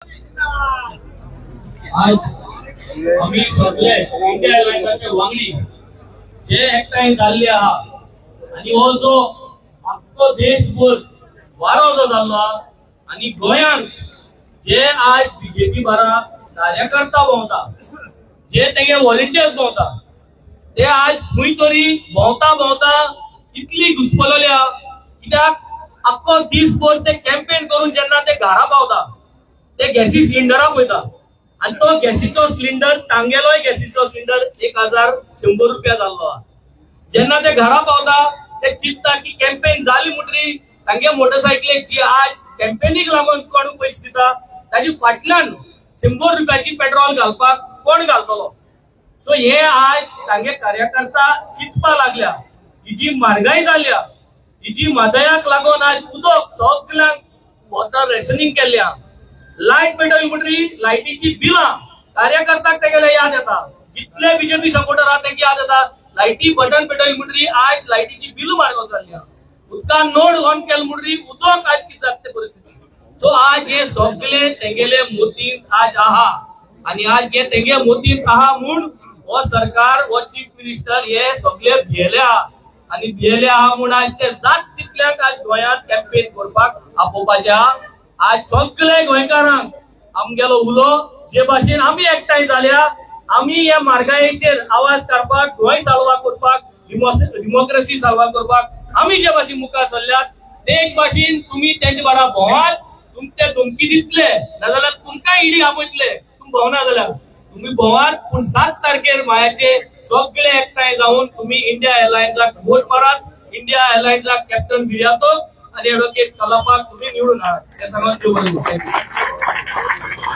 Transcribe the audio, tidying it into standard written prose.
आज आम्ही सगळे इंडिया एअरलाइन्सचे वांगडी जे एकठांय जाल्ले आहा आणि हो जो आख्खो देशभर वारो जो जाल्लो आणि गोंयांत जे आज बीजेपी बारा कार्यकर्ता भोंवता, जे तेगे व्हॉलंटियर्स भोंवता, ते आज खंय तरी भोंवता भोंवता इतली घुस्पलोल्या कित्याक आख्खो दिसभर ते कॅम्पेन करून जेन्ना ते घरा पावता ते गॅसी सिलिंडराक वयता आणि तो गॅसीचो सिलिंडर तांगेलोय गॅसीचो सिलिंडर 1100 रुपया जाल्लो. जेन्ना ते घरा पावता ते चिंतता की कॅम्पेन जाली म्हणटरी तांगे मोटरसायकलेची आज कॅम्पेनीक लागून कोण पयशे दिता ताजी फाटल्यान 100 रुपयाची पेट्रोल घालपाक कोण घालतलो. सो हे आज तांगे कार्यकर्ता चिंतपा लागल्या. ही जी म्हारगाई जाल्या, ही जी म्हादयाक लागून आज उदक सगळ्यांक वॉटर रेशनिंग केल्ल्या, लायट पेटोवली म्हणटरी लायटीची बिलां कार्यकर्त्याक तेगेले याद येता. जितले बीजेपी सपोर्टर आहात तांकां याद येता लायटी बटन पेटोवली म्हणटरी आज लायटीची बिल म्हारग जाल्ल्या, उदकान नोड ऑन केले म्हणटरी उदक आज कितें जाता परिस्थिती. सो आज हे सगळे तेगेले मोतीन आज आहा आणि आज हे तेगे मोतीन आहा म्हूण हो सरकार हो चीफ मिनिस्टर हे सगळे भियेले आहा आणि भियेले आहा म्हूण आज ते जात तितल्याक आज गोंयांत कॅम्पेन करपाक आपोवपाचे आहा. आज सगळे गोंयकारांक आमगेलो उलो जे भाशेन आमी एकठांय जाल्या, आमी ह्या म्हारगायेचेर आवाज काडपाक, गोंय साल्वा करपाक, डेमोक्रेसी साल्वा करपाक आमी जे भाशेन मुखार सरल्यात तेच भाशेन तुमी तेंचे वांगडा भोंवात. तुमचे धमकी दितले नाजाल्यार तुमकां ईडी आपयतले, तुमी भोंवना जाल्यार तुम्ही भोंवात. पूण 7 तारखेर मायाचे सगळे एकठांय जावन तुम्ही इंडिया एअरलाइन्साक वोट मारात. इंडिया एअरलाइन्साक कॅप्टन भिर्यातो आणि एडव्होकेट कलापाक तुम्ही निवडून हाडात हे सांगत.